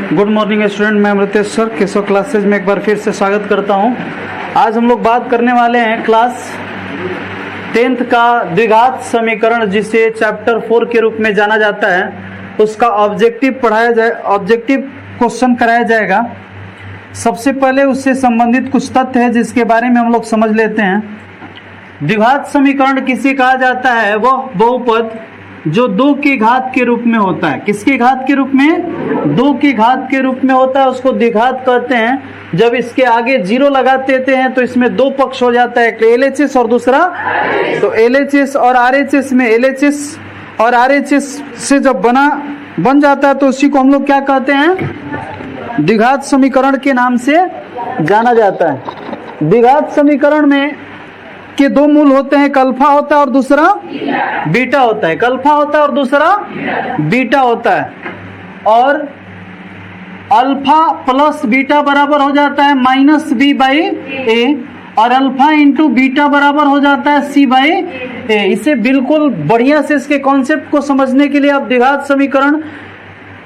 Good morning student, मैं Amritesh sir Keshav classes में एक बार फिर से स्वागत करता हूं। आज हम लोग बात करने वाले हैं क्लास 10th का द्विघात समीकरण, जिसे चैप्टर 4 के रूप में जाना जाता है। उसका ऑब्जेक्टिव पढ़ाया जाए, ऑब्जेक्टिव क्वेश्चन कराया जाएगा। सबसे पहले उससे संबंधित कुछ तथ्य है जिसके बारे में हम लोग समझ लेते हैं। द्विघात समीकरण किसे कहा जाता है? वह बहुपद जो 2 की घात के रूप में होता है। किसकी घात के रूप में? 2 की घात के रूप में होता है, उसको द्विघात कहते हैं। जब इसके आगे 0 लगा देते हैं तो इसमें 2 पक्ष हो जाता है, एक LHS और दूसरा तो LHS और RHS में LHS और RHS से जब बन जाता है तो उसी को हम लोग क्या कहते हैं? द्विघात समीकरण के नाम से जाना जाता है। द्विघात समीकरण में के 2 मूल होते हैं, एक अल्फा होता है और दूसरा बीटा होता है। एक अल्फा होता है और दूसरा बीटा होता है। और अल्फा प्लस बीटा बराबर हो जाता है -b/a और अल्फा इंटू बीटा बराबर हो जाता है c/a। इसे बिल्कुल बढ़िया से इसके कॉन्सेप्ट को समझने के लिए आप द्विघात समीकरण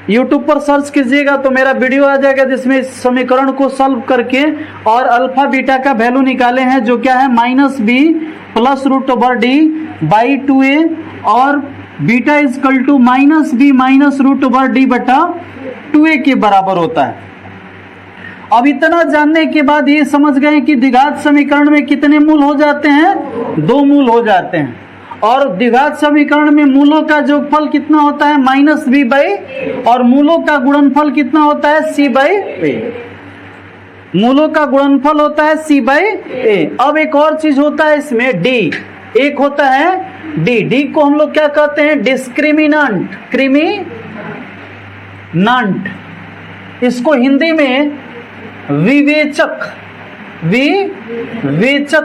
YouTube पर सर्च कीजिएगा तो मेरा वीडियो आ जाएगा, जिसमें इस समीकरण को सॉल्व करके और अल्फा बीटा का वैल्यू निकाले हैं, जो क्या है -b + √d/2a और beta is equal to -b - √d/2a के बराबर होता है। अब इतना जानने के बाद ये समझ गए कि द्विघात समीकरण में कितने मूल हो जाते हैं? 2 मूल हो जाते हैं। और द्विघात समीकरण में मूलों का जोगफल कितना होता है? -b/a और मूलों का गुणनफल कितना होता है? c/a। मूलों का गुणनफल होता है c/a। अब एक और चीज होता है इसमें, d। एक होता है d को हम लोग क्या कहते हैं? डिस्क्रिमिनेंट, क्रिमिनंट। इसको हिंदी में विवेचक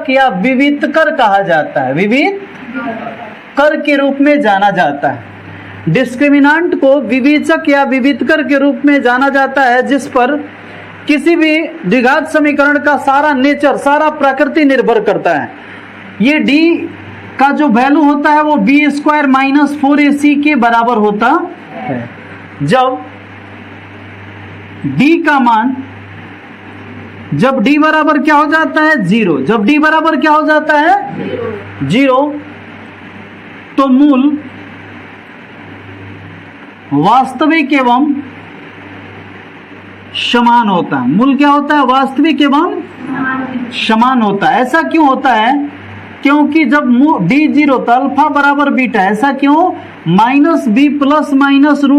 या विवितकर कहा जाता है, विवितकर के रूप में जाना जाता है। डिस्क्रिमिनेंट को विवेचक या विवितकर के रूप में जाना जाता है, जिस पर किसी भी द्विघात समीकरण का सारा नेचर, सारा प्रकृति निर्भर करता है। ये d का जो वैल्यू होता है वो b² - 4ac के बराबर होता है। जब d का मान, जब d बराबर क्या हो जाता है? 0। जब d बराबर क्या हो जाता है? 0, तो मूल वास्तविक एवं समान होता है। मूल क्या होता है? वास्तविक एवं समान होता है। ऐसा क्यों होता है? क्योंकि जब d 0 तो अल्फा बराबर बीटा। ऐसा क्यों? -b ±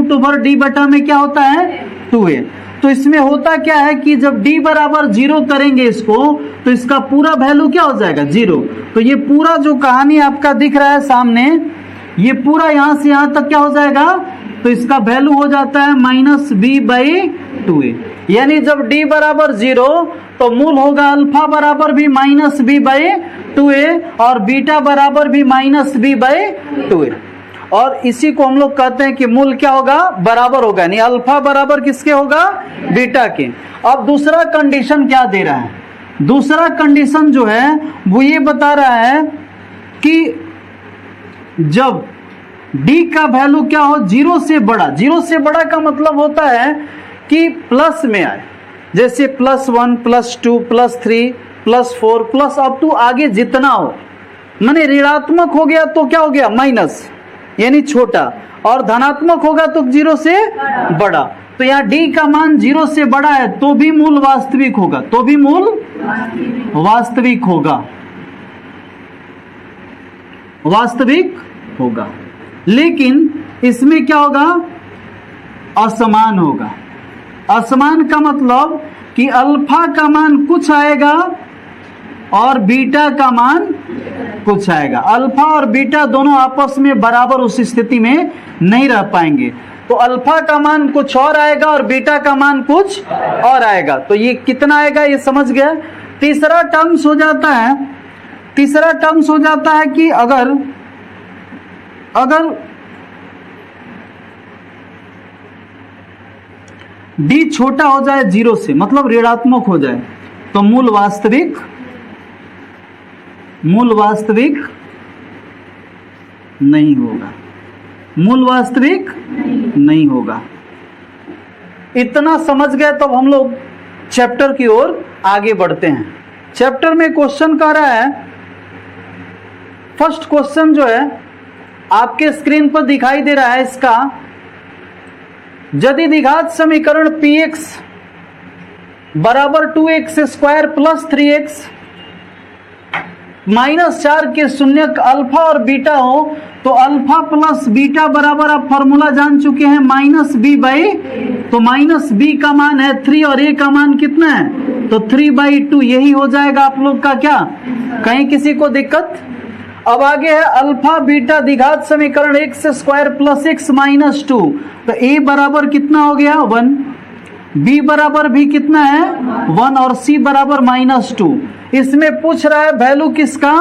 √d/ में क्या होता है? 2a। तो इसमें होता क्या है कि जब d बराबर 0 करेंगे इसको, तो इसका पूरा वैल्यू क्या हो जाएगा? 0। तो ये पूरा जो कहानी आपका दिख रहा है सामने, ये पूरा यहां से यहां तक क्या हो जाएगा? तो इसका वैल्यू हो जाता है -b/2a। यानी जब d बराबर 0 तो मूल होगा अल्फा बराबर भी -b/2a और बीटा बराबर भी -b/2a। और इसी को हम लोग कहते हैं कि मूल क्या होगा? बराबर होगा, यानी अल्फा बराबर किसके होगा? बीटा के। अब दूसरा कंडीशन क्या दे रहा है? दूसरा कंडीशन जो है वो ये बता रहा है कि जब d का वैल्यू क्या हो? 0 से बड़ा। 0 से बड़ा का मतलब होता है कि प्लस में आए, जैसे +1 +2 +3 +4 प्लस अप टू आगे जितना हो। माने ऋणात्मक हो गया तो क्या हो गया? माइनस, यानी छोटा, और धनात्मक होगा तो 0 से बड़ा। तो यहाँ d का मान 0 से बड़ा है तो भी मूल वास्तविक होगा, तो भी मूल वास्तविक होगा, वास्तविक होगा। लेकिन इसमें क्या होगा? असमान होगा। असमान का मतलब कि अल्फा का मान कुछ आएगा और बीटा का मान कुछ आएगा। अल्फा और बीटा दोनों आपस में बराबर उस स्थिति में नहीं रह पाएंगे। तो अल्फा का मान कुछ और आएगा और बीटा का मान कुछ और आएगा। तो ये कितना आएगा ये समझ गया। तीसरा टर्म्स हो जाता है कि अगर d छोटा हो जाए 0 से, मतलब ऋणात्मक हो जाए, तो मूल वास्तविक नहीं होगा। मूल वास्तविक नहीं होगा। इतना समझ गए तो हम लोग चैप्टर की ओर आगे बढ़ते हैं। चैप्टर में क्वेश्चन कह रहा है, फर्स्ट क्वेश्चन जो है आपके स्क्रीन पर दिखाई दे रहा है इसका, यदि द्विघात समीकरण px बराबर 2x square plus 3x minus 4 के शून्यक अल्फा और बीटा हो तो अल्फा प्लस बीटा बराबर आप फॉर्मूला जान चुके हैं माइनस बी बाई, तो माइनस बी का मान है 3 और ए का मान कितना है, तो 3/2 यही हो जाएगा आप लोग का क्या, कहीं किसी को दिक्कत। अब आगे है अल्फा बीटा द्विघात समीकरण x square plus x minus 2, तो ए बराबर कितना हो गया 1, बी बराबर भी कितना है 1 और सी बराबर माइनस 2। इसमें पूछ रहा है वैल्यू किसका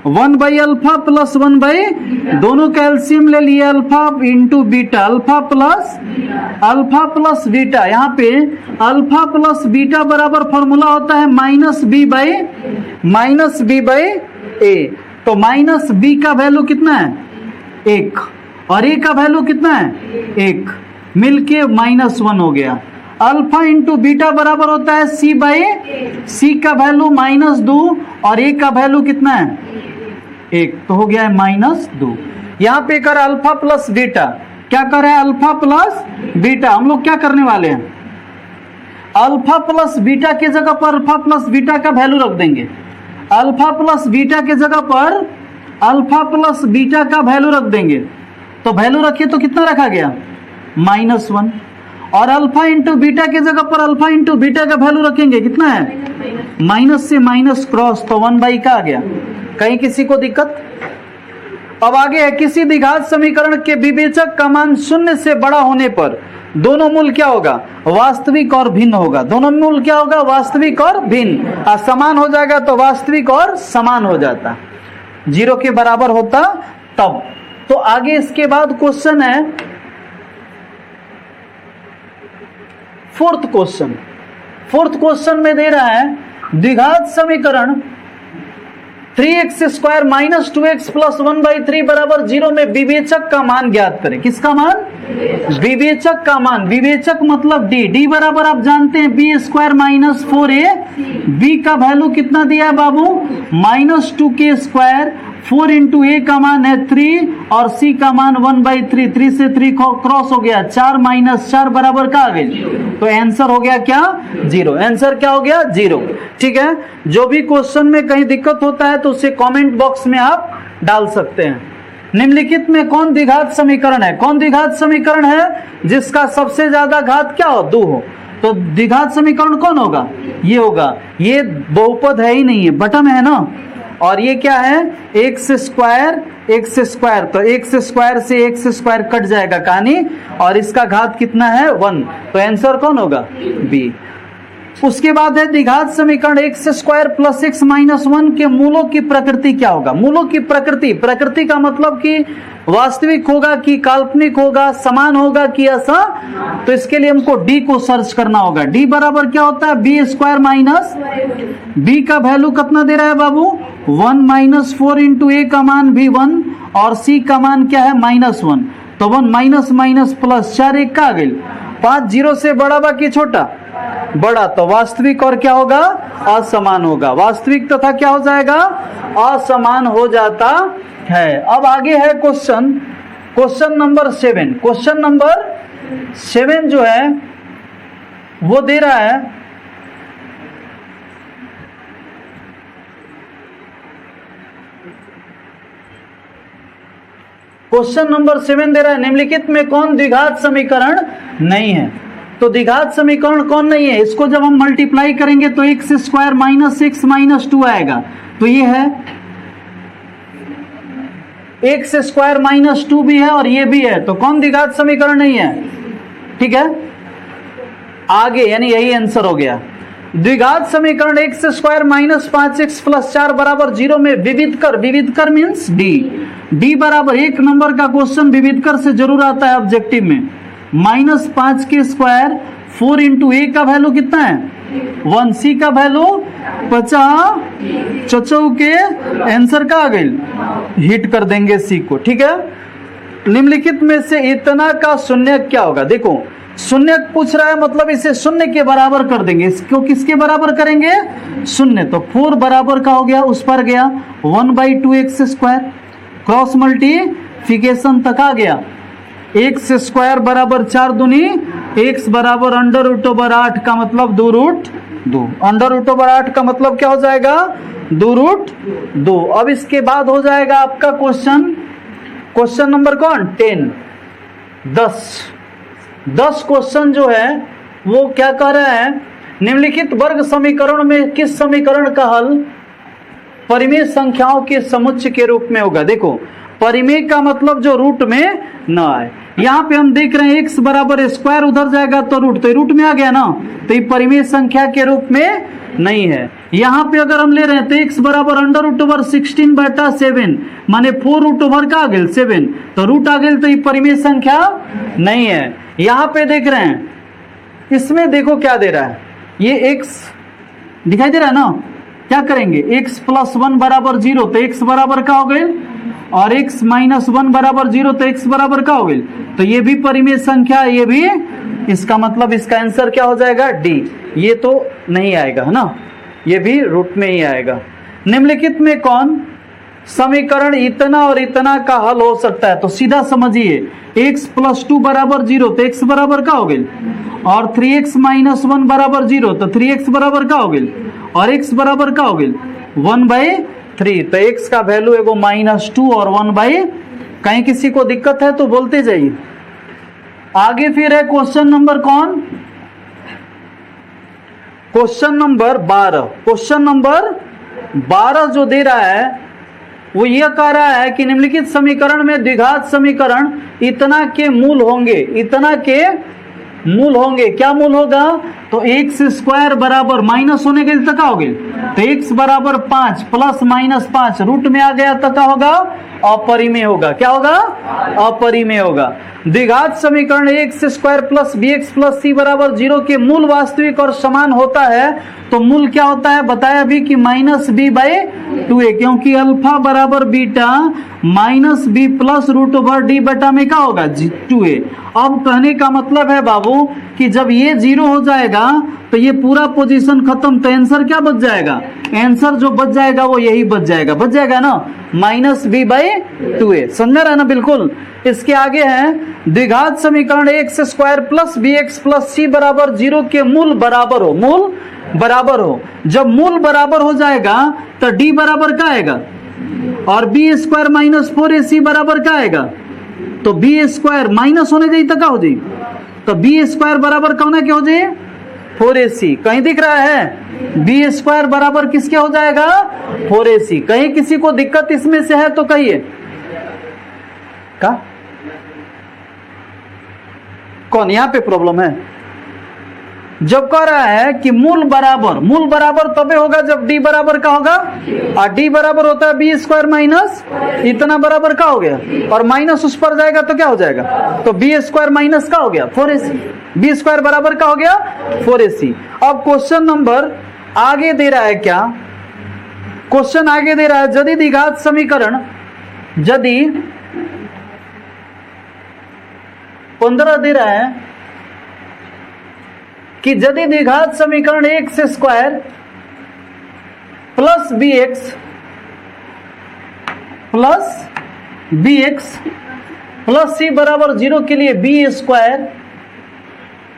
1 अल्फा प्लस 1 दोनों का एलसीएम ले लिए alpha into beta, alpha plus beta. यहाँ पे अल्फा प्लस बीटा बराबर फॉर्मूला होता है माइनस बी बाई ए, तो माइनस बी का वैल्यू कितना है 1 और ए का वैल्यू कितना है 1, मिलके -1 हो गया। अल्फा इंटू बीटा बराबर होता है सी बाई, सी का वैल्यू -2 और ए का वैल्यू कितना है 1, तो हो गया है -2। यहाँ पे कर अल्फा प्लस बीटा, क्या कर रहा है अल्फा प्लस बीटा, हम लोग क्या करने वाले हैं अल्फा प्लस बीटा की जगह पर अल्फा प्लस बीटा का वैल्यू रख देंगे, अल्फा प्लस बीटा की जगह पर अल्फा प्लस बीटा का वैल्यू रख देंगे, तो वैल्यू रखिए तो कितना रखा गया -1, और अल्फा इंटू बीटा की जगह पर अल्फा इंटू बीटा का वैल्यू रखेंगे कितना है माइनस से माइनस क्रॉस, तो 1 का आ गया, कहीं किसी को दिक्कत। अब आगे है किसी द्विघात समीकरण के विवेचक का मान 0 से बड़ा होने पर दोनों मूल क्या होगा वास्तविक और भिन्न होगा, दोनों मूल क्या होगा वास्तविक और भिन्न, समान हो जाएगा तो वास्तविक और समान हो जाता, 0 के बराबर होता तब। तो आगे इसके बाद क्वेश्चन है फोर्थ क्वेश्चन में दे रहा है द्विघात समीकरण 3x square minus 2x plus 1/3 बराबर 0 में विवेचक का मान ज्ञात करें। किसका मान विवेचक का मान, विवेचक मतलब d बराबर आप जानते हैं B square minus 4a, b का वैल्यू कितना दिया है बाबू -2k स्क्वायर, 4 इंटू ए का मान है 3 और सी का मान 1/3, 3 से 3 क्रॉस हो गया 4 - 4 बराबर का आ गई, तो आंसर हो गया क्या 0, आंसर क्या हो गया 0। ठीक है, जो भी क्वेश्चन में कहीं दिक्कत होता है तो उसे कमेंट बॉक्स में आप डाल सकते हैं। निम्नलिखित में कौन द्विघात समीकरण है, कौन द्विघात समीकरण है जिसका सबसे ज्यादा घात क्या हो 2 हो, तो द्विघात समीकरण कौन होगा ये होगा, ये बहुपद है ही नहीं है बटम है ना, और ये क्या है x स्क्वायर, तो x स्क्वायर से x स्क्वायर कट जाएगा कहानी, और इसका घात कितना है 1, तो आंसर कौन होगा b। उसके बाद है द्विघात समीकरण x square plus x minus 1 के मूलों की प्रकृति क्या होगा, मूलों की प्रकृति का मतलब कि वास्तविक होगा कि काल्पनिक होगा, समान होगा कि ऐसा, तो इसके लिए हमको d को सर्च करना होगा। d बराबर क्या होता है बी स्क्वायर माइनस, b का वैल्यू कितना दे रहा है बाबू 1 - 4 इंटू ए का मान भी 1 और c का मान क्या है -1, तो 1 माइनस माइनस प्लस 4 1 का आ गई, 5 0 से बड़ा बाकी छोटा बड़ा, तो वास्तविक और क्या होगा असमान होगा, वास्तविक तथा क्या हो जाएगा असमान हो जाता है। अब आगे है क्वेश्चन नंबर 7। क्वेश्चन नंबर 7 जो है वो दे रहा है क्वेश्चन नंबर 7 दे रहा है निम्नलिखित में कौन द्विघात समीकरण नहीं है, तो द्विघात समीकरण कौन नहीं है, इसको जब हम मल्टीप्लाई करेंगे तो x स्क्वायर माइनस 6 माइनस 2 आएगा, तो ये है x स्क्वायर माइनस 2 भी है और ये भी है, तो कौन द्विघात समीकरण नहीं है। ठीक है, आगे यानी यही आंसर हो गया। द्विघात समीकरण x square minus 5x plus 4 बराबर 0 में विविध कर मीन्स d बराबर 1 नंबर का क्वेश्चन विविध से जरूर आता है ऑब्जेक्टिव में, -5 के स्क्वायर 4 इंटू ए का वैल्यू कितना है 1, सी का वैल्यू 50 चचौ के आंसर का आ गई, हिट कर देंगे सी को। ठीक है, निम्नलिखित में से इतना का शून्य क्या होगा, देखो शून्य पूछ रहा है, मतलब इसे शून्य के बराबर कर देंगे। इसको किसके बराबर करेंगे? शून्य। तो 4 बराबर का हो गया, उस पर गया 1/2x², क्रॉस मल्टीप्लिकेशन तक आ गया। x² बराबर 4 दूनी x बराबर √8 का मतलब 2√2। √8 का मतलब क्या हो जाएगा? 2√2। अब इसके बाद हो जाएगा आपका क्वेश्चन नंबर कौन? 10 क्वेश्चन जो है वो क्या कह रहा है? निम्नलिखित वर्ग समीकरण में किस समीकरण का हल परिमेय संख्याओं के समुच्चय के रूप में होगा? देखो, परिमेय का मतलब जो रूट में न आए। यहाँ पे हम देख रहे हैं x बराबर स्क्वायर, उधर जाएगा तो रूट में आ गया ना, तो ये परिमेय संख्या के रूप में नहीं है। यहाँ पे अगर हम ले रहे हैं तो x बराबर √16/7 माने 4 का आ गया 7, तो रूट आ गया, तो ये परिमेय संख्या नहीं है। यहाँ पे देख रहे हैं, इसमें देखो क्या दे रहा है, ये x दिखाई दे रहा है ना। क्या करेंगे? x + 1 बराबर 0, तो x बराबर का हो गए, और x - 1 बराबर 0, तो x बराबर का हो गए। तो ये भी परिमेय संख्या, ये भी, इसका मतलब इसका आंसर क्या हो जाएगा? D। ये तो नहीं आएगा है ना, ये भी रूट में ही आएगा। निम्नलिखित में कौन समीकरण इतना और इतना का हल हो सकता है? तो सीधा समझिए, x + 2 बराबर 0, तो x बराबर का हो गए, और 3x - 1 बराबर 0, तो 3x बराबर का हो गए, और x बराबर का हो गए 1/3। तो x का वैल्यू एगो -2 और 1/। कहीं किसी को दिक्कत है तो बोलते जाइए। आगे फिर है क्वेश्चन नंबर कौन? Question number 12। क्वेश्चन नंबर 12 जो दे रहा है वो यह कह रहा है कि निम्नलिखित समीकरण में द्विघात समीकरण इतना के मूल होंगे। इतना के मूल होंगे, क्या मूल होगा? तो x² बराबर माइनस होने के लिए तक हो गए, तो x बराबर 5 + -5 रूट में आ गया, तक होगा अपरिमेय होगा। क्या होगा? अपरिमेय होगा। द्विघात समीकरण x² + bx + c बराबर 0 के मूल वास्तविक और समान होता है, तो मूल क्या होता है? बताया भी कि -b/2a, क्योंकि अल्फा बराबर बीटा -b + √d बटा में क्या होगा? 2a। अब कहने का मतलब है बाबू कि जब ये 0 हो जाएगा तो ये पूरा पोजीशन खत्म, तो आंसर क्या बच जाएगा? आंसर जो बच जाएगा वो यही बच जाएगा ना, -b/2a। समझ रहा है ना? बिल्कुल। इसके आगे है द्विघात समीकरण x² + bx + c बराबर 0 के मूल बराबर हो। जब मूल बराबर हो जाएगा तो d बराबर क्या आएगा? और b² - 4ac बराबर क्या आएगा? तो b² माइनस होने जाए तो क्या हो जाए? तो b² बराबर कौन है, क्या हो जाए? 4ac। कहीं दिख रहा है? b² बराबर किसके हो जाएगा? 4ac। कहीं किसी को दिक्कत इसमें से है तो कहिए। का कौन यहाँ पे प्रॉब्लम है? जब कह रहा है कि मूल बराबर तबे होगा जब d बराबर का होगा, और d बराबर होता है b² माइनस इतना बराबर का हो गया, और माइनस उस पर जाएगा तो क्या हो जाएगा? तो b² माइनस का हो गया 4ac। b² बराबर का हो गया 4ac। अब क्वेश्चन नंबर आगे दे रहा है क्या? क्वेश्चन आगे दे रहा है, यदि द्विघात समीकरण, यदि 15 दे रहा है कि यदि द्विघात समीकरण x² + bx + c बराबर 0 के लिए b²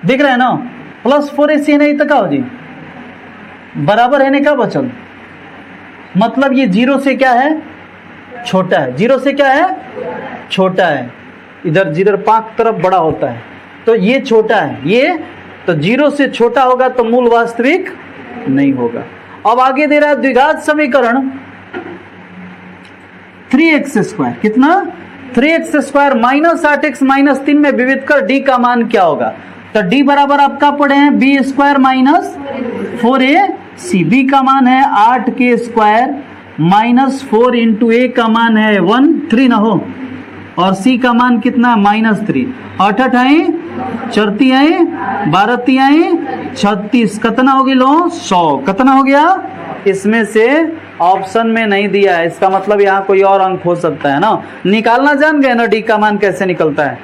दिख रहा है ना, +4ac है, नहीं तो क्या हो जी? बराबर है, नहीं क्या बचल? मतलब ये 0 से क्या है? छोटा है। 0 से क्या है? छोटा है। इधर जिधर 5 तरफ बड़ा होता है, तो ये छोटा है। ये तो 0 से छोटा होगा तो मूल वास्तविक नहीं होगा। अब आगे दे रहा है द्विघात समीकरण 3x², कितना? 3x² -8x - 3 में विविध कर d का मान क्या होगा? तो d बराबर आपका पढ़े हैं b² - 4ac। b का मान है 8k² -4 × a का मान है 1, 3 ना हो, और c का मान कितना? -3। 8 8 चरती आई 12 आई 36, कितना हो गया? 100। कितना हो गया? इसमें से ऑप्शन में नहीं दिया है, इसका मतलब यहाँ कोई और अंक हो सकता है ना। निकालना जान गए ना डी का मान कैसे निकलता है।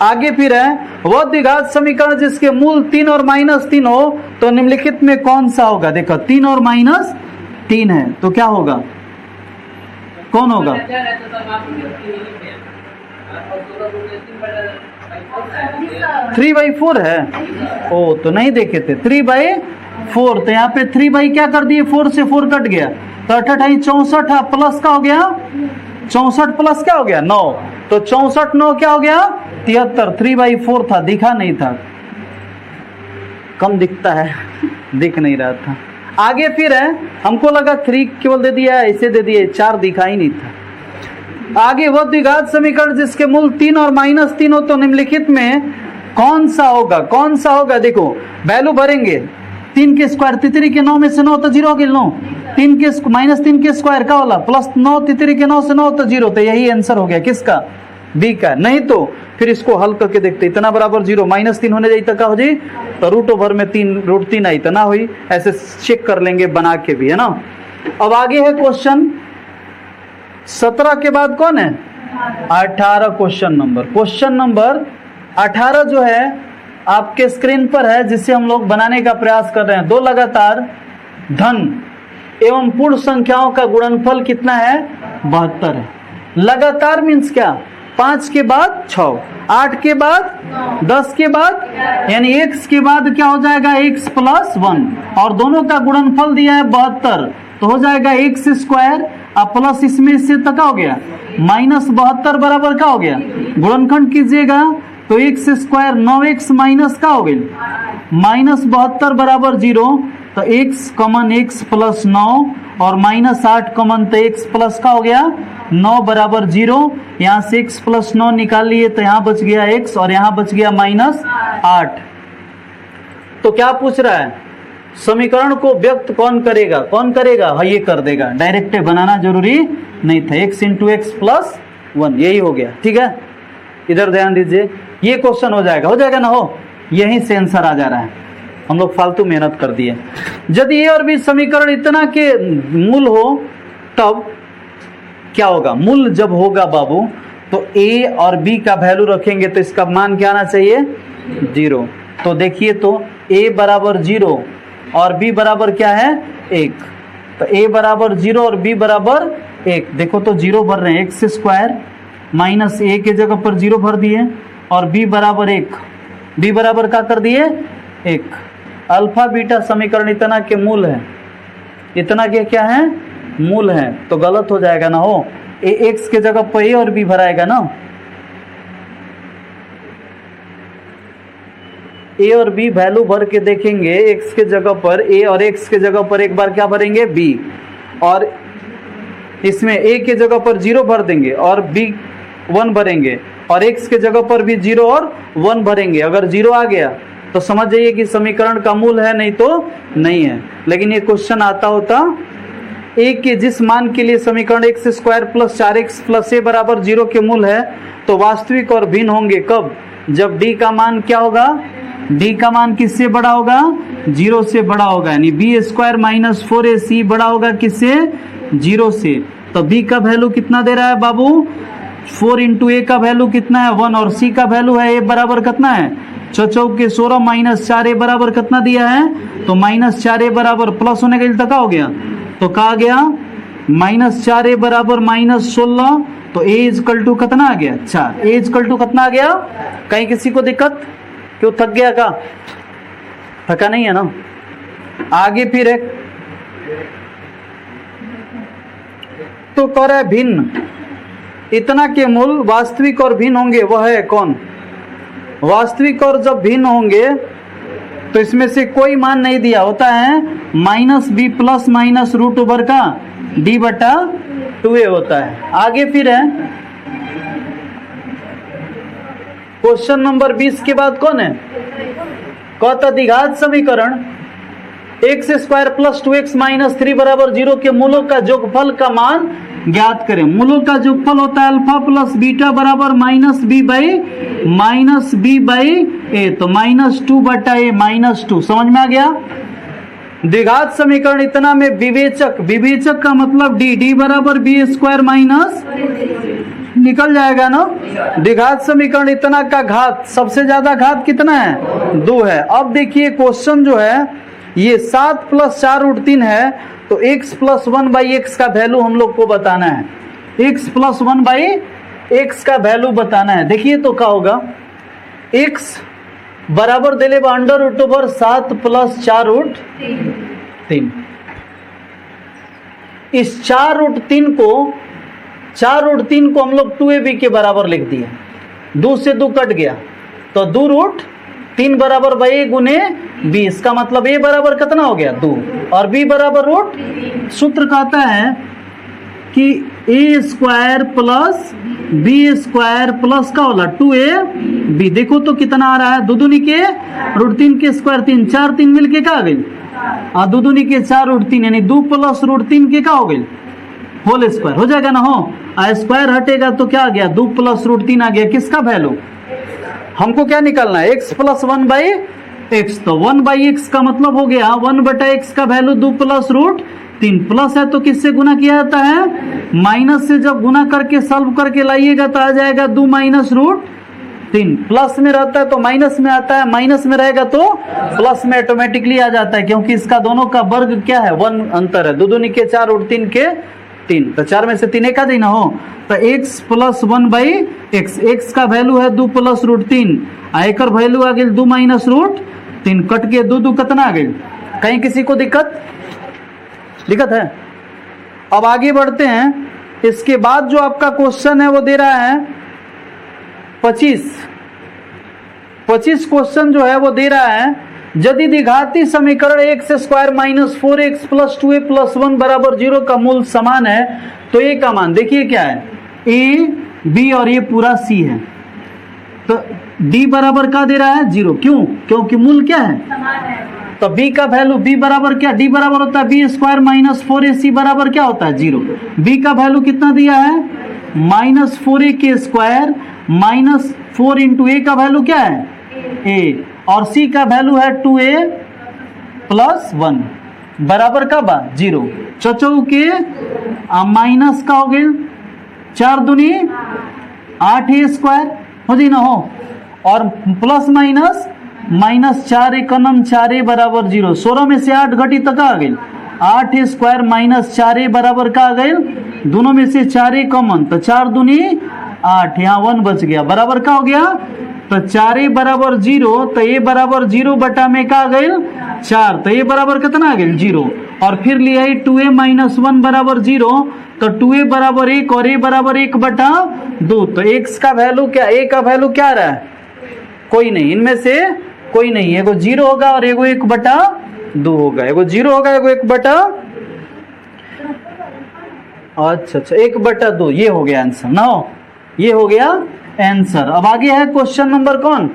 आगे फिर है वह द्विघात समीकरण जिसके मूल 3 और -3 हो तो निम्नलिखित में कौन सा होगा। देखो 3 और -3 है तो क्या होगा, कौन होगा? 3/4 है। ओ तो नहीं देखे थे 3/4, तो यहाँ पे 3 क्या कर दिए, 4 से 4 कट गया तो 68 64 प्लस का हो गया 64 प्लस क्या हो गया 9, तो 64 9 क्या हो गया 73। 3/4 था, दिखा नहीं था, कम दिखता है, दिख नहीं रहा था। आगे फिर है, हमको लगा 3 केवल दे दिया, ऐसे दे दिए 4 दिखा ही नहीं था। आगे वह द्विघात समीकरण जिसके मूल 3 और -3 हो तो निम्नलिखित में कौन सा होगा, कौन सा होगा। देखो वैल्यू भरेंगे 3 के स्क्वायर, तितरी के 9 में से 9 तो 0 हो गया, 9 3 के -3 के स्क्वायर का होला प्लस 9 तितरी के 9 से 9 तो 0, तो यही आंसर हो गया किसका, बी का। नहीं तो फिर इसको हल करके देखते, इतना बराबर 0 -3 होने जाए तो क्या हो जाए, तो √ओवर में 3 √3 आई इतना हुई, ऐसे चेक कर लेंगे बना के भी, है ना। अब आगे है क्वेश्चन 17 के बाद कौन है 18 क्वेश्चन नंबर 18 जो है आपके स्क्रीन पर है, जिसे हम लोग बनाने का प्रयास कर रहे हैं। दो लगातार धन एवं पूर्ण संख्याओं का गुणनफल कितना है 72 है। लगातार मीन्स क्या, 5 के बाद 6, 8 के बाद 10 के बाद, यानी x के बाद क्या हो जाएगा x + 1, और दोनों का गुणनफल दिया है 72, तो हो जाएगा x² अब प्लस इसमें से तक हो गया -72 बराबर का हो गया, गुणनखंड कीजिएगा तो x² 9x माइनस का हो गई -72 बराबर 0, तो x कॉमन x + 9 और -8 कॉमन तो x प्लस का हो गया 9 बराबर 0। यहाँ से x + 9 निकाल लिए तो यहाँ बच गया x और यहाँ बच गया -8। तो क्या पूछ रहा है, समीकरण को व्यक्त कौन करेगा, हाँ ये कर देगा, डायरेक्ट बनाना जरूरी नहीं था, x × x + 1 यही हो गया। ठीक है, इधर ध्यान दीजिए, ये क्वेश्चन हो जाएगा ना, हो यहीं से आंसर आ जा रहा है, हम लोग फालतू मेहनत कर दिए। यदि ए और बी समीकरण इतना के मूल हो तब क्या होगा, मूल जब होगा बाबू तो ए और बी का वैल्यू रखेंगे तो इसका मान क्या आना चाहिए 0। तो देखिए तो ए बराबर 0 और बी बराबर क्या है 1, तो ए बराबर 0 और बी बराबर 1। देखो तो 0 भर रहे हैं, x² माइनस ए के जगह पर 0 भर दिए और b बराबर 1, b बराबर क्या कर दिए 1। अल्फा बीटा समीकरण इतना के मूल है, इतना के क्या है मूल है, तो गलत हो जाएगा ना, हो x के जगह पर a और b भराएगा ना, a और b वैल्यू भर के देखेंगे, x के जगह पर a और x के जगह पर एक बार क्या भरेंगे b, और इसमें a के जगह पर 0 भर देंगे और b 1 भरेंगे और x के जगह पर भी 0 और 1 भरेंगे। अगर 0 आ गया तो समझ जाइए कि समीकरण का मूल है, नहीं तो नहीं है। लेकिन ये क्वेश्चन आता होता a के जिस मान के लिए समीकरण x² + 4x + a बराबर 0 के मूल है, तो वास्तविक और भिन्न होंगे कब, जब d का मान क्या होगा, d का मान किससे बड़ा होगा 0 से बड़ा होगा, यानी b² - 4ac बड़ा होगा किससे 0 से। तो b का वैल्यू कितना दे रहा है बाबू 4 × a का वैल्यू कितना है 1, और c का वैल्यू है a बराबर कितना है 6 के 16 - 4a बराबर कितना दिया है, तो -4a बराबर प्लस होने के लिए तक हो गया, तो कहा गया -4a बराबर -16, तो a = कितना आ गया 4, a = कितना आ गया। कहीं किसी को दिक्कत, क्यों थक गया का, थका नहीं है ना। आगे फिर एक तो कर है भिन्न, इतना के मूल वास्तविक और भिन्न होंगे, वह है कौन, वास्तविक और जब भिन्न होंगे तो इसमें से कोई मान नहीं दिया होता है, -b ± √ओवर का d/2a होता है। आगे फिर है क्वेश्चन नंबर 20 के बाद कौन है, कहता द्विघात समीकरण x² + 2x - 3 बराबर 0 के मूलों का जोगफल का मान ज्ञात करें। मूलों का जोगफल होता है अल्फा + बीटा बराबर -b/a, तो -2/a -2, समझ में आ गया। द्विघात समीकरण इतना में विवेचक का मतलब d बराबर b² - निकल जाएगा ना। द्विघात समीकरण इतना का घात, सबसे ज्यादा घात कितना है 2 है। अब देखिए क्वेश्चन जो है ये 7 + 4√3 है, तो x + 1/x का वैल्यू हम लोग को बताना है। x + 1/x का वैल्यू बताना है। देखिए तो क्या होगा, x बराबर दे लेगा √7 + 4√3। इस 4√3 को हम लोग 2ab के बराबर लिख दिए। 2 से 2 कट गया तो 2√3 बराबर a गुने b। इसका मतलब a बराबर कितना हो गया 2 और b बराबर √। सूत्र कहता है कि a² + b² प्लस का होला 2ab। देखो तो कितना आ रहा है, 2 दूनी के √3 के स्क्वायर 3, 4 3 मिलके क्या आ गई 2 दूनी के 4√3 यानी 2 + √3 के क्या हो गई होल स्क्वायर हो जाएगा ना। हो स्क्वायर हटेगा तो क्या आ गया 2 + √3 आ गया। किसका वैल्यू हमको क्या निकालना है, x + 1/x। तो 1/x का मतलब हो गया 1/x का वैल्यू 2 + √3। प्लस है तो किससे गुना किया जाता है, माइनस से। जब गुना करके सॉल्व करके लाइएगा तो आ जाएगा 2 - √3। प्लस में रहता है तो माइनस में आता है, माइनस में रहेगा तो प्लस में ऑटोमेटिकली आ जाता है, क्योंकि इसका दोनों का वर्ग क्या है 1 अंतर है। 2 दूनी के 4 और 3 के 3, तो 4 में से 3 एक आ जाए ना। हो तो x + 1/x, x का वैल्यू है 2 + √3, एकर वैल्यू आ गई 2 - √3। कट के 2 2 कितना आ गई। कहीं किसी को दिक्कत है। अब आगे बढ़ते हैं। इसके बाद जो आपका क्वेश्चन है वो दे रहा है 25 क्वेश्चन जो है वो दे रहा है, यदि द्विघाती समीकरण x² - 4x + 2a + 1 = 0 का मूल समान है तो a का मान देखिए क्या है, a b और ये पूरा c है। तो d बराबर क्या दे रहा है 0, क्यों, क्योंकि मूल क्या है समान है। तो b का वैल्यू b बराबर क्या, d बराबर होता है b² - 4ac बराबर क्या होता है 0। b का वैल्यू कितना दिया है -4a² - 4 × a का वैल्यू क्या है a, और c का वैल्यू है 2a + 1 बराबर का 0। चचौ के माइनस का हो गया 4 दूनी 8a² हो जी ना। हो और प्लस माइनस -4 एकनम 4a बराबर 0। 16 में से 8 घटी तक आ गई 8a² - 4a बराबर का आ गई, दोनों में से 4a कॉमन तो 4 दूनी 8, यहाँ 1 बच गया बराबर का हो गया। तो 4a बराबर 0, तो a बराबर 0 बटा में का आ गई 4, तो a बराबर कितना आ गई 0। और फिर लिया 2a - 1 बराबर 0, तो 2a बराबर 1 और a बराबर 1/2। तो x का वैल्यू क्या, a का वैल्यू क्या आ रहा है कोई नहीं, इनमें से कोई नहीं, एगो 0 होगा और एगो 1/2 होगा। एगो 0 होगा एगो 1/2 ये हो गया आंसर ना। ये हो गया आंसर। अब आगे है क्वेश्चन नंबर कौन,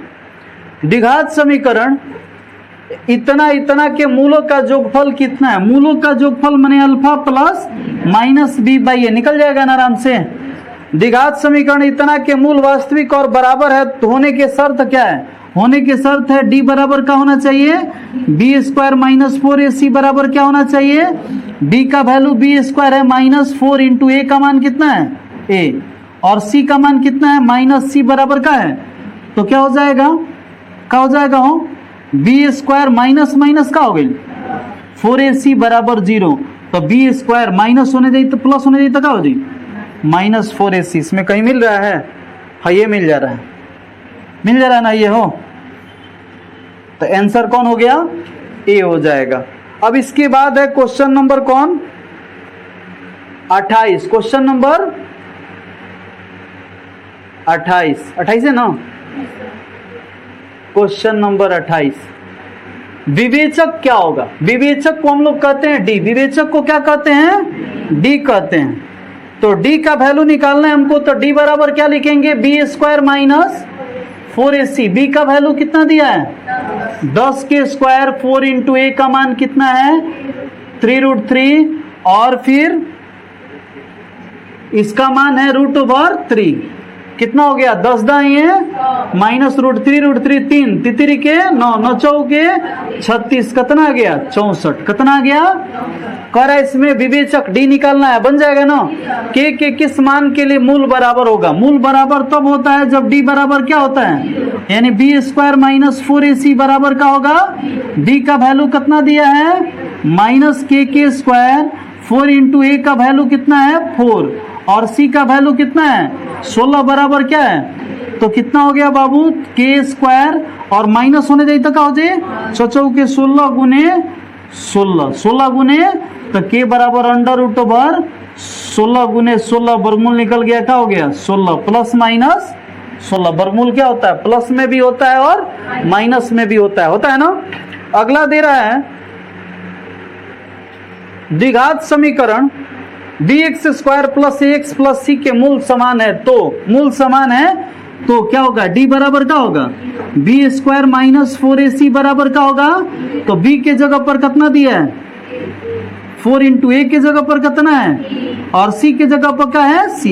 द्विघात समीकरण इतना के मूलों का जोगफल कितना है। मूलों का जोगफल माने अल्फा प्लस माइनस b/a निकल जाएगा ना आराम से। द्विघात समीकरण इतना के मूल वास्तविक और बराबर है तो होने के शर्त क्या है, होने की शर्त है d बराबर का होना चाहिए b² - 4ac बराबर क्या होना चाहिए, b का वैल्यू b² है -4 × a का मान कितना है a, और c का मान कितना है -c बराबर का है। तो क्या हो जाएगा, क्या हो जाएगा हो b² माइनस माइनस का हो गई 4ac बराबर 0। तो b² माइनस होने जाए तो प्लस होने जाए तो क्या हो जाए -4ac। इसमें कहीं मिल रहा है, हाँ ये मिल जा रहा है, मिल जा रहा है ना ये हो। तो आंसर कौन हो गया ए हो जाएगा। अब इसके बाद है क्वेश्चन नंबर कौन 28। क्वेश्चन नंबर 28 है ना। क्वेश्चन नंबर 28, विवेचक क्या होगा। विवेचक को हम लोग कहते हैं डी, विवेचक को क्या कहते हैं डी कहते हैं। तो डी का वैल्यू निकालना है हमको, तो डी बराबर क्या लिखेंगे b² - 4ac। b का वैल्यू कितना दिया है 10 के स्क्वायर, 4 × a का मान कितना है 3√3, और फिर इसका मान है √3। कितना हो गया 10 दाई है -√3 3 तितरी के 9 9 चौके 36 कितना आ गया 64 कितना आ गया। कर इसमें विवेचक डी निकालना है, बन जाएगा ना। के किस मान के लिए मूल बराबर होगा? मूल बराबर तब होता है जब डी बराबर क्या होता है, यानी b² - 4ac बराबर का होगा। b का वैल्यू कितना दिया है -k²। 4 इंटू a का वैल्यू कितना है 4 और c का वैल्यू कितना है 16 बराबर क्या है, तो कितना हो गया बाबू k² और माइनस होने देता का हो जाए 16 के 16 गुने 16 गुने तो k बराबर √/16 गुने 16 वर्गमूल निकल गया, क्या हो गया 16 प्लस माइनस 16। वर्गमूल क्या होता है प्लस में भी होता है और माइनस में भी होता है ना। अगला दे रहा है द्विघात समीकरण bx² + ax + c के मूल समान है, तो मूल समान है तो क्या होगा d बराबर क्या होगा b² - 4ac बराबर क्या होगा, तो b के जगह पर कितना दिया है 4 इंटू a के जगह पर कितना है और c के जगह पर क्या है c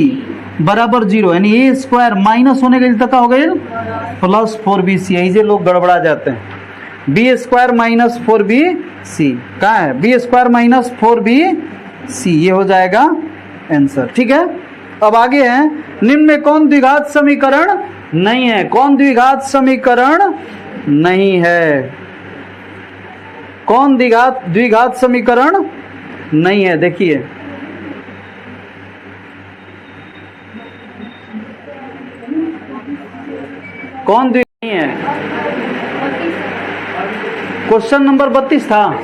बराबर 0, यानी a² माइनस होने के लिए तक हो गए +4bc। यही से लोग गड़बड़ा जाते हैं। b² - 4bc कहाँ है b² - 4bc, ये हो जाएगा आंसर। ठीक है, अब आगे है निम्न में कौन द्विघात समीकरण नहीं है। कौन द्विघात समीकरण नहीं है, कौन द्विघात समीकरण नहीं है। देखिए कौन नहीं है, क्वेश्चन नंबर 32 था।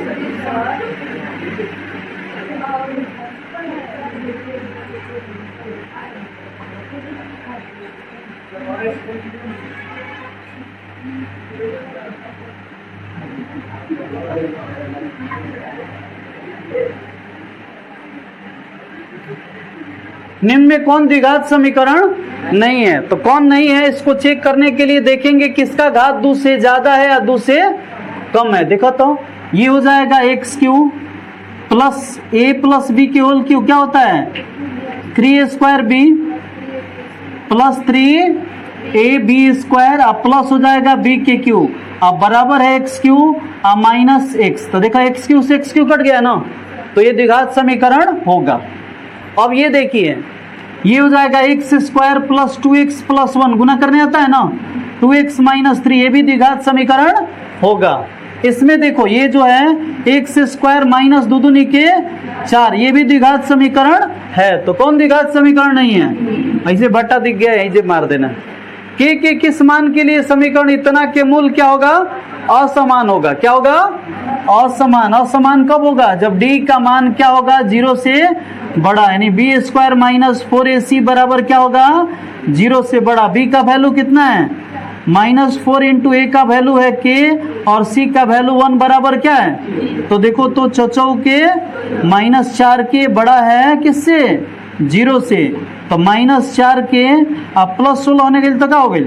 निम्न में कौन द्विघात समीकरण नहीं है, तो कौन नहीं है इसको चेक करने के लिए देखेंगे किसका घात 2 से ज्यादा है या 2 से कम है। देखो तो ये हो जाएगा x³ plus a plus b के होल क्यूब क्या होता है 3a² b प्लस 3ab² अब प्लस हो जाएगा b के क्यूब अब बराबर है x³ अब माइनस x। तो देखा x³ से x³ कट गया ना, तो ये द्विघात समीकरण होगा। अब ये देखिए ये हो जाएगा x² प्लस 2x प्लस 1 गुना करने आता है ना 2x - 3, ये भी द्विघात समीकरण होगा। इसमें देखो ये जो है x² माइनस 2 दूनी के 4, ये भी द्विघात समीकरण है। तो कौन द्विघात समीकरण नहीं है, ऐसे बट्टा दिख गया है ऐसे मार देना। के किस मान के लिए समीकरण इतना के मूल क्या होगा असमान होगा। क्या होगा असमान। असमान कब होगा जब d का मान क्या होगा 0 से बड़ा, यानी b² - 4ac बराबर क्या होगा 0 से बड़ा। b का वैल्यू कितना है -4 इंटू a का वैल्यू है k और c का वैल्यू 1 बराबर क्या है, तो देखो तो चौचौ के -4 के बड़ा है किससे 0 से, तो -4 के अब +16 होने के लिए तो क्या हो गई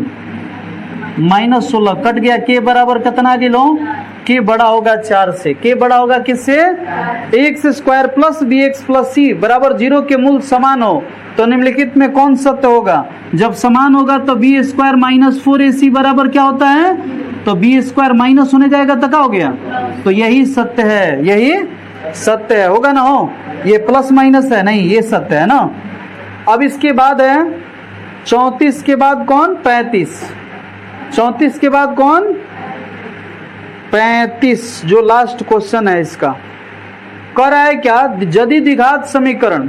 -16 कट गया। k बराबर कितना किलो k बड़ा होगा 4 से, k बड़ा होगा किससे x² plus bx plus c बराबर 0 के मूल समान हो। तो निम्नलिखित में कौन सत्य होगा, जब समान होगा तो b² - 4ac बराबर क्या होता है, तो b² माइनस होने जाएगा तो क्या हो गया, तो यही सत्य है, यही सत्य है होगा ना। हो ये प्लस माइनस है नहीं, ये सत्य है ना। अब इसके बाद है 34 के बाद कौन 35, 34 के बाद कौन 35 जो लास्ट क्वेश्चन है इसका कर रहा है क्या, यदि द्विघात समीकरण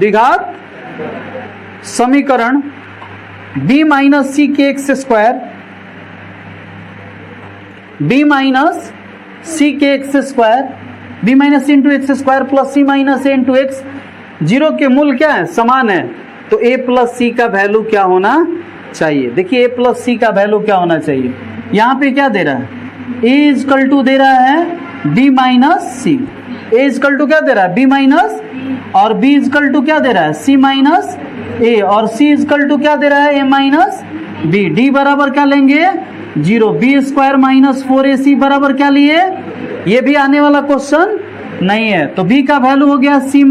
b - c के x² b - c के x² b - c into x² plus c - a into x 0 के मूल क्या है समान है, तो a प्लस c का वैल्यू क्या होना चाहिए। देखिए a प्लस c का वैल्यू क्या होना चाहिए, यहाँ पे क्या दे रहा है a = दे रहा है b - c, a = क्या दे रहा है b माइनस और b = क्या दे रहा है c माइनस a और c = क्या दे रहा है a माइनस b। d बराबर क्या लेंगे 0, b² - 4ac बराबर क्या लिए, ये भी आने वाला क्वेश्चन नहीं है, तो b का वैल्यू हो गया c -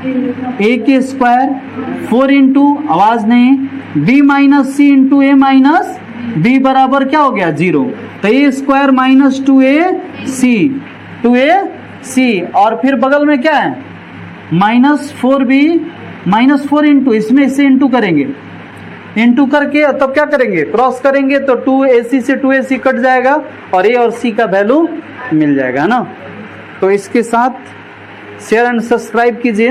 ए के स्क्वायर 4 इंटू आवाज नहीं बी माइनस सी इंटू ए माइनस बी बराबर क्या हो गया 0। तो ए स्क्वायर माइनस 2ac और फिर बगल में क्या है -4b -4 इंटू इसमें इसे इंटू करेंगे, इंटू करके तब क्या करेंगे क्रॉस करेंगे तो 2ac से 2ac कट जाएगा और ए और सी का वैल्यू मिल जाएगा ना। तो इसके साथ शेयर एंड सब्सक्राइब कीजिए।